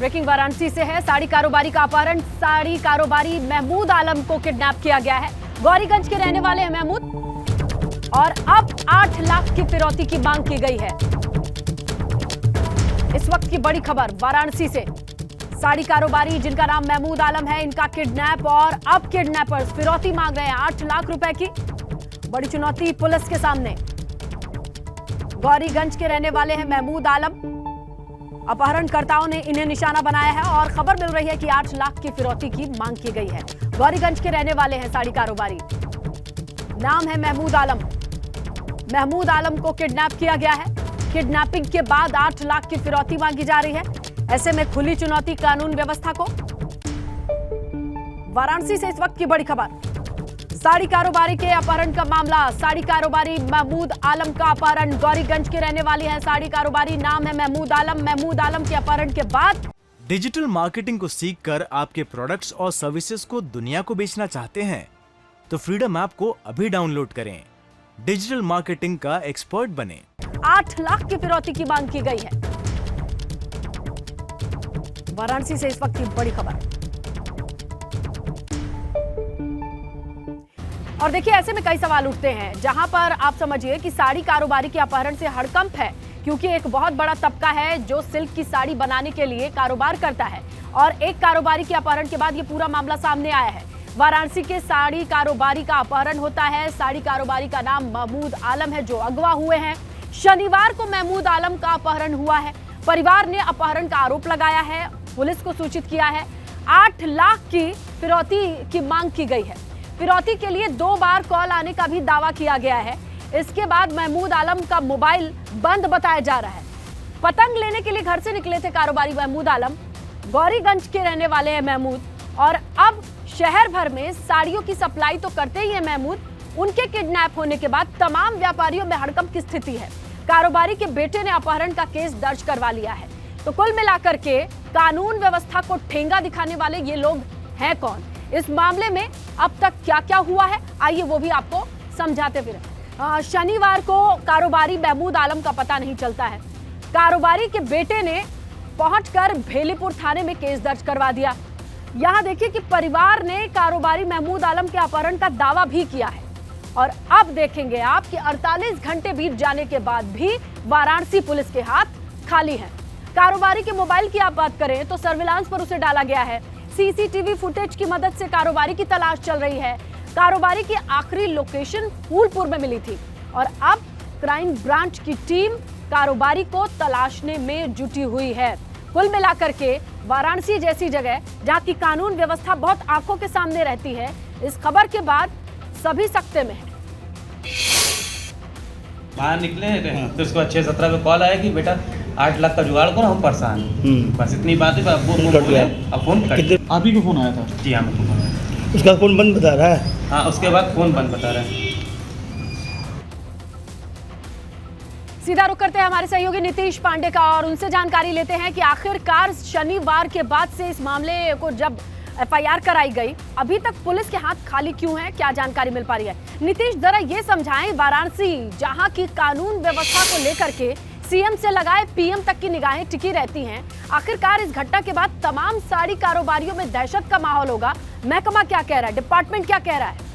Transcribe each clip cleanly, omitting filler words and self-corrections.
Breaking Varanasi से है। साड़ी कारोबारी का अपहरण। साड़ी कारोबारी महमूद आलम को किडनैप किया गया है। गौरीगंज के रहने वाले हैं महमूद और अब 8 लाख की फिरौती की मांग की गई है। इस वक्त की बड़ी खबर वाराणसी से। साड़ी कारोबारी जिनका नाम महमूद आलम है, इनका किडनैप और अब किडनैपर्स फिरौती मांग रहे हैं 8 लाख रुपए की। बड़ी चुनौती पुलिस के सामने। गौरीगंज के रहने वाले हैं महमूद आलम। अपहरणकर्ताओं ने इन्हें निशाना बनाया है और खबर मिल रही है कि 8 लाख की फिरौती की मांग की गई है। गौरीगंज के रहने वाले हैं साड़ी कारोबारी, नाम है महमूद आलम। महमूद आलम को किडनैप किया गया है। किडनैपिंग के बाद 8 लाख की फिरौती मांगी जा रही है। ऐसे में खुली चुनौती कानून व्यवस्था को। वाराणसी से इस वक्त की बड़ी खबर। साड़ी कारोबारी के अपहरण का मामला। साड़ी कारोबारी महमूद आलम का अपहरण। गौरीगंज के रहने वाली है साड़ी कारोबारी, नाम है महमूद आलम। महमूद आलम के अपहरण के बाद डिजिटल मार्केटिंग को सीखकर आपके प्रोडक्ट्स और सर्विसेज को दुनिया को बेचना चाहते हैं तो फ्रीडम ऐप को अभी डाउनलोड करें। डिजिटल मार्केटिंग का एक्सपर्ट बने। 8 लाख की फिरौती की मांग की गई है। वाराणसी से इस वक्त की बड़ी खबर। और देखिए, ऐसे में कई सवाल उठते हैं जहां पर आप समझिए कि साड़ी कारोबारी के अपहरण से हड़कंप है, क्योंकि एक बहुत बड़ा तबका है जो सिल्क की साड़ी बनाने के लिए कारोबार करता है और एक कारोबारी के अपहरण के बाद ये पूरा मामला सामने आया है। वाराणसी के साड़ी कारोबारी का अपहरण होता है। साड़ी कारोबारी का नाम महमूद आलम है जो अगवा हुए हैं। शनिवार को महमूद आलम का अपहरण हुआ है। परिवार ने अपहरण का आरोप लगाया है, पुलिस को सूचित किया है। 8 लाख की फिरौती की मांग की गई है। फिरौती के लिए 2 बार कॉल आने का भी दावा किया गया है। इसके बाद महमूद आलम का मोबाइल बंद बताया जा रहा है। पतंग लेने के लिए घर से निकले थे कारोबारी महमूद आलम। गौरीगंज के रहने वाले हैं महमूद और अब शहर भर में साड़ियों की सप्लाई तो करते ही है महमूद। उनके किडनैप होने के बाद तमाम व्यापारियों में हड़कंप की स्थिति है। कारोबारी के बेटे ने अपहरण का केस दर्ज करवा लिया है। तो कुल मिलाकर के कानून व्यवस्था को ठेंगा दिखाने वाले ये लोग हैं कौन? इस मामले में अब तक क्या क्या हुआ है, आइए वो भी आपको समझाते फिर। शनिवार को कारोबारी महमूद आलम का पता नहीं चलता है। कारोबारी के बेटे ने पहुंचकर भेलीपुर थाने में केस दर्ज करवा दिया। यहां देखिए कि परिवार ने कारोबारी महमूद आलम के अपहरण का दावा भी किया है। और अब देखेंगे आप कि 48 घंटे बीत जाने के बाद भी वाराणसी पुलिस के हाथ खाली है। कारोबारी के मोबाइल की आप बात करें तो सर्विलांस पर उसे डाला गया है। सीसीटीवी फुटेज की मदद से कारोबारी की तलाश चल रही है। कारोबारी की आखिरी लोकेशन फूलपुर में मिली थी और अब क्राइम ब्रांच की टीम कारोबारी को तलाशने में जुटी हुई है। कुल मिलाकर के वाराणसी जैसी जगह जहां की कानून व्यवस्था बहुत आंखों के सामने रहती है, इस खबर के बाद सभी सकते में है। बाहर निकले तो उसको 6-17 पे कॉल आया कि बेटा 8 लाख का जुगाड़ करो, हम परेशान हैं। बस इतनी बात है। अब फोन कट। आप ही को फोन आया था? जी हाँ, मेरे को फोन आया। उसका फोन बंद बता रहा है? हाँ, उसके बाद फोन बंद बता रहा है। सीधा रुख करते हैं हमारे सहयोगी नीतीश पांडे का और उनसे जानकारी लेते हैं कि आखिरकार शनिवार के बाद से इस मामले को जब एफआईआर कराई गई, अभी तक पुलिस के हाथ खाली क्यों है, क्या जानकारी मिल पा रही है? नीतीश, जरा ये समझाएं, वाराणसी जहां की कानून व्यवस्था को लेकर के सीएम से लगाए पीएम तक की निगाहें टिकी रहती हैं, आखिरकार इस घटना के बाद तमाम साड़ी कारोबारियों में दहशत का माहौल होगा। महकमा क्या कह रहा है, डिपार्टमेंट क्या कह रहा है?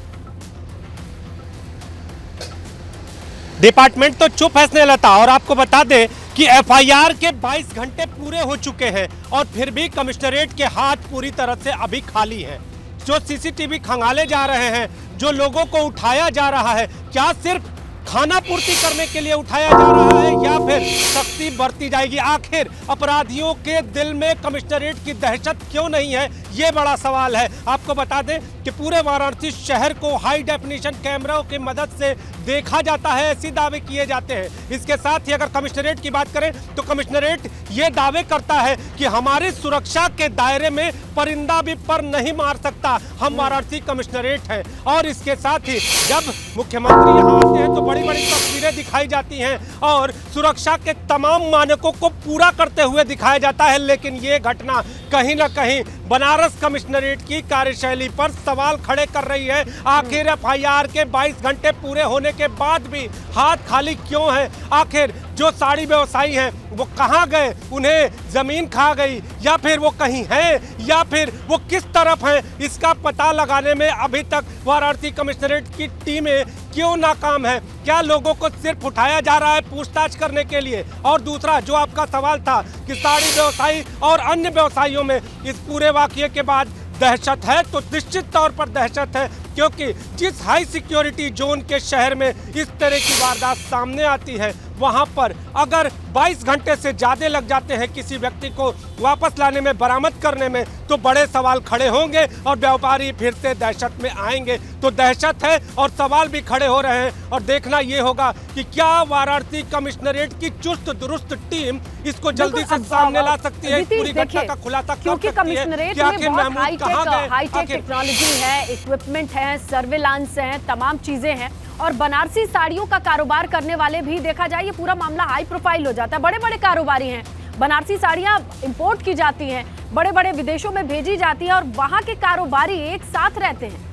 डिपार्टमेंट तो चुप है स्नेहलता। और आपको बता दें कि एफआईआर के 22 घंटे पूरे हो चुके हैं और फिर भी कमिश्नरेट के हाथ पूरी तरह से अभी खाली है। जो सीसीटीवी खंगाले जा रहे हैं, जो लोगों को उठाया जा रहा है, क्या सिर्फ खाना पूर्ति करने के लिए उठाया जा रहा है या फिर सख्ती बरती जाएगी? आखिर अपराधियों के दिल में कमिश्नरेट की दहशत क्यों नहीं है, ये बड़ा सवाल है। आपको बता दें कि पूरे वाराणसी शहर को हाई डेफिनेशन कैमरों की मदद से देखा जाता है, ऐसे दावे किए जाते हैं। इसके साथ ही अगर कमिश्नरेट की बात करें तो कमिश्नरेट ये दावे करता है कि हमारी सुरक्षा के दायरे में परिंदा भी पर नहीं मार सकता, हम वाराणसी कमिश्नरेट है। और इसके साथ ही जब मुख्यमंत्री यहाँ आते हैं तो बड़ी बड़ी तस्वीरें दिखाई जाती हैं और सुरक्षा के तमाम मानकों को पूरा करते हुए दिखाया जाता है। लेकिन ये घटना कहीं ना कहीं बनारस कमिश्नरेट की कार्यशैली पर सवाल खड़े कर रही है। आखिर एफआईआर के 22 घंटे पूरे होने के बाद भी हाथ खाली क्यों है? आखिर जो साड़ी व्यवसायी हैं वो कहाँ गए, उन्हें जमीन खा गई या फिर वो कहीं हैं या फिर वो किस तरफ हैं, इसका पता लगाने में अभी तक वाराणसी कमिश्नरेट की टीमें क्यों नाकाम है। क्या लोगों को सिर्फ उठाया जा रहा है पूछताछ करने के लिए? और दूसरा जो आपका सवाल था कि साड़ी व्यवसायी और अन्य व्यवसायियों में इस पूरे वाकये के बाद दहशत है, तो निश्चित तौर पर दहशत है, क्योंकि जिस हाई सिक्योरिटी जोन के शहर में इस तरह की वारदात सामने आती है वहां पर अगर 22 घंटे से ज़्यादा लग जाते हैं किसी व्यक्ति को वापस लाने में, बरामद करने में, तो बड़े सवाल खड़े होंगे और व्यापारी फिर से दहशत में आएंगे। तो दहशत है और सवाल भी खड़े हो रहे हैं और देखना ये होगा कि क्या वाराणसी कमिश्नरेट की चुस्त दुरुस्त टीम इसको जल्दी से सामने ला सकती है, पूरी घटना का खुलासा कर सकती है। कमिश्नरेट में बहुत हाईटेक टेक्नोलॉजी है, इक्विपमेंट है, सर्विलांस है, तमाम चीजें हैं और बनारसी साड़ियों का कारोबार करने वाले भी, देखा जाए ये पूरा मामला हाई प्रोफाइल हो जाता है। बड़े बड़े कारोबारी हैं, बनारसी साड़ियां इंपोर्ट की जाती हैं, बड़े बड़े विदेशों में भेजी जाती हैं और वहां के कारोबारी एक साथ रहते हैं।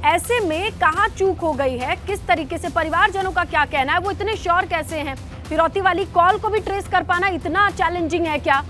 ऐसे में कहां चूक हो गई है, किस तरीके से, परिवारजनों का क्या कहना है, वो इतने श्योर कैसे हैं? फिरौती वाली कॉल को भी ट्रेस कर पाना इतना चैलेंजिंग है क्या?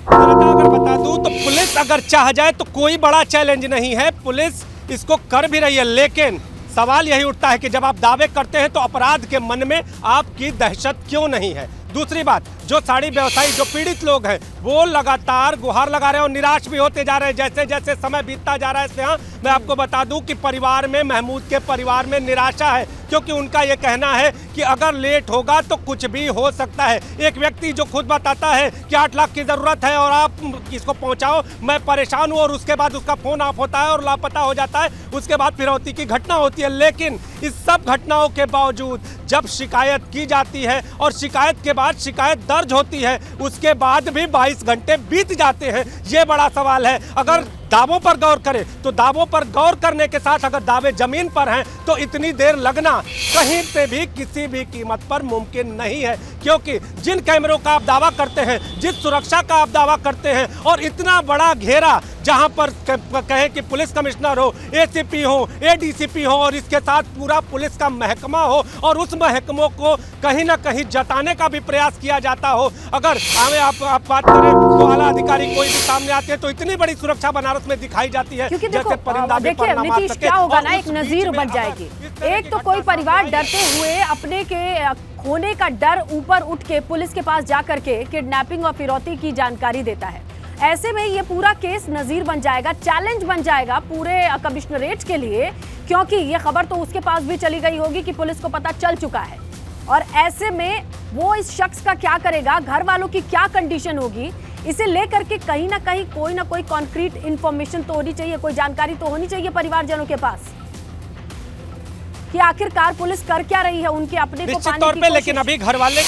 अगर बता दूं तो पुलिस अगर चाह जाए तो कोई बड़ा चैलेंज नहीं है, पुलिस इसको कर भी रही है। लेकिन सवाल यही उठता है कि जब आप दावे करते हैं तो अपराध के मन में आपकी दहशत क्यों नहीं है? दूसरी बात, जो साड़ी व्यवसायी, जो पीड़ित लोग हैं, वो लगातार गुहार लगा रहे हैं और निराश भी होते जा रहे हैं जैसे जैसे समय बीतता जा रहा है। यहाँ मैं आपको बता दूं कि परिवार में, महमूद के परिवार में निराशा है, क्योंकि उनका ये कहना है कि अगर लेट होगा तो कुछ भी हो सकता है। एक व्यक्ति जो खुद बताता है कि 8 लाख की ज़रूरत है और आप इसको पहुंचाओ, मैं परेशान हूं, और उसके बाद उसका फ़ोन ऑफ होता है और लापता हो जाता है, उसके बाद फिरौती की घटना होती है। लेकिन इस सब घटनाओं के बावजूद जब शिकायत की जाती है और शिकायत के बाद शिकायत दर्ज होती है, उसके बाद भी 22 घंटे बीत जाते हैं। ये बड़ा सवाल है। अगर दावों पर गौर करें तो दावों पर गौर करने के साथ अगर दावे जमीन पर हैं तो इतनी देर लगना कहीं पे भी किसी भी कीमत पर मुमकिन नहीं है, क्योंकि जिन कैमरों का आप दावा करते हैं, जिस सुरक्षा का आप दावा करते हैं, और इतना बड़ा घेरा जहां पर कहें कि पुलिस कमिश्नर हो, एसीपी हो, एडीसीपी हो और इसके साथ पूरा पुलिस का महकमा हो, और उस महकमों को कहीं ना कहीं जताने का भी प्रयास किया जाता हो। अगर हमें आप बात करें तो आला अधिकारी कोई भी सामने आते हैं तो इतनी बड़ी सुरक्षा बनारस में दिखाई जाती है, क्योंकि जैसे परिंदा भी देखिए पर ना मार नीतीश, सके। क्या होगा ना, और एक उस नजीर बीच बन में जाएगी। इस तरह एक की तो घटना कोई परिवार है। डरते हुए अपने के खोने का डर ऊपर उठ के पुलिस के पास जाकर के किडनैपिंग और फिरौती की जानकारी देता है। ऐसे में ये पूरा केस नजीर बन जाएगा, चैलेंज बन जाएगा पूरे कमिश्नरेट के लिए, क्योंकि ये खबर तो उसके पास भी चली गई होगी कि पुलिस को पता चल चुका है। और ऐसे में वो इस शख्स का क्या करेगा, घर वालों की क्या कंडीशन होगी, इसे लेकर के कहीं ना कहीं कोई ना कोई कॉन्क्रीट इंफॉर्मेशन तो होनी चाहिए, कोई जानकारी तो होनी चाहिए परिवारजनों के पास कि आखिरकार पुलिस कर क्या रही है उनके अपने को निश्चित पाने तौर की पे। कोशिश। लेकिन अभी घर वाले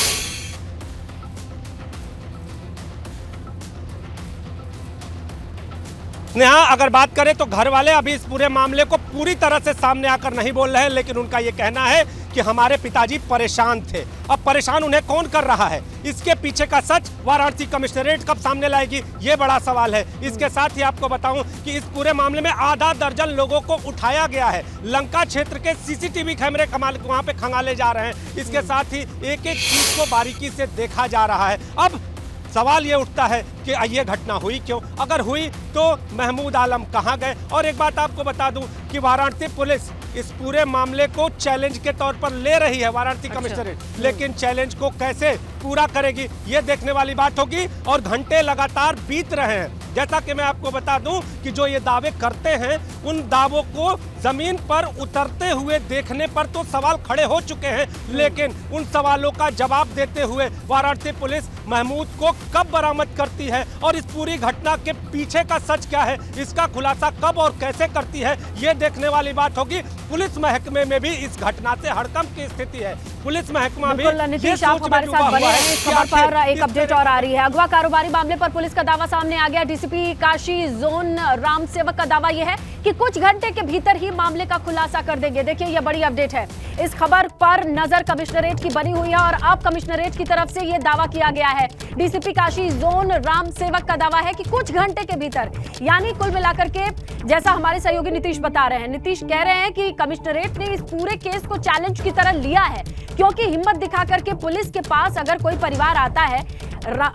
नेहा, अगर बात करें तो घर वाले अभी इस पूरे मामले को पूरी तरह से सामने आकर नहीं बोल रहे हैं, लेकिन उनका ये कहना है कि हमारे पिताजी परेशान थे। अब परेशान उन्हें कौन कर रहा है, इसके पीछे का सच वाराणसी कमिश्नरेट कब सामने लाएगी, ये बड़ा सवाल है। इसके साथ ही आपको बताऊं कि इस पूरे मामले में आधा दर्जन लोगों को उठाया गया है। लंका क्षेत्र के सीसीटीवी कैमरे वहां पे खंगाले जा रहे हैं। इसके साथ ही एक एक चीज को बारीकी से देखा जा रहा है। अब सवाल ये उठता है कि ये घटना हुई क्यों, अगर हुई तो महमूद आलम कहाँ गए। और एक बात आपको बता दूं कि वाराणसी पुलिस इस पूरे मामले को चैलेंज के तौर पर ले रही है, वाराणसी कमिश्नरेट, लेकिन चैलेंज को कैसे पूरा करेगी ये देखने वाली बात होगी। और घंटे लगातार बीत रहे हैं। जैसा कि मैं आपको बता दूं कि जो ये दावे करते हैं, उन दावों को जमीन पर उतरते हुए देखने पर तो सवाल खड़े हो चुके हैं, लेकिन उन सवालों का जवाब देते हुए वाराणसी पुलिस महमूद को कब बरामद करती है और इस पूरी घटना के पीछे का सच क्या है, इसका खुलासा कब और कैसे करती है, ये देखने वाली बात होगी। पुलिस महकमे में भी इस घटना से हड़कंप की स्थिति है। पुलिस महकमा भी नीतीश, आप हमारे साथ बने रहे। इस खबर पर एक अपडेट और आ रही है। अगवा कारोबारी मामले पर पुलिस का दावा सामने आ गया। डीसीपी काशी जोन राम सेवक का दावा यह है कि कुछ घंटे के भीतर ही मामले का खुलासा कर देंगे। देखिए ये बड़ी अपडेट है। इस खबर पर नजर कमिश्नरेट की बनी हुई है और अब कमिश्नरेट की तरफ से यह दावा किया गया है। डीसीपी काशी जोन राम सेवक का दावा है कि कुछ घंटे के भीतर यानी कुल मिलाकर के जैसा हमारे सहयोगी नीतीश बता रहे हैं, नीतीश कह रहे हैं कि कमिश्नरेट ने इस पूरे केस को चैलेंज की तरह लिया है, क्योंकि हिम्मत दिखा करके पुलिस के पास अगर कोई परिवार आता है,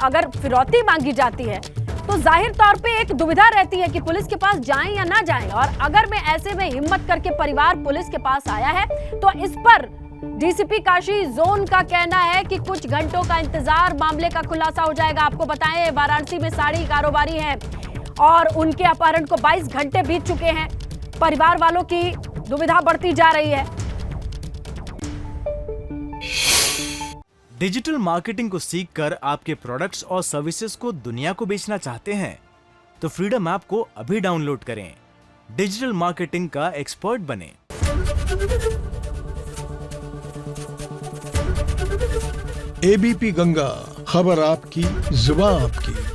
अगर फिरौती मांगी जाती है, तो जाहिर तौर पे एक दुविधा रहती है कि पुलिस के पास जाएं या ना जाएं। और अगर मैं ऐसे में हिम्मत करके परिवार पुलिस के पास आया है, तो इस पर डीसीपी काशी जोन का कहना है कि कुछ घंटों का इंतजार, मामले का खुलासा हो जाएगा। आपको बताएं, वाराणसी में साड़ी कारोबारी हैं और उनके अपहरण को 22 घंटे बीत चुके हैं। परिवार वालों की दुविधा बढ़ती जा रही है। डिजिटल मार्केटिंग को सीखकर आपके प्रोडक्ट्स और सर्विसेज को दुनिया को बेचना चाहते हैं तो फ्रीडम ऐप को अभी डाउनलोड करें। डिजिटल मार्केटिंग का एक्सपर्ट बनें। एबीपी गंगा, खबर आपकी, जुबान आपकी।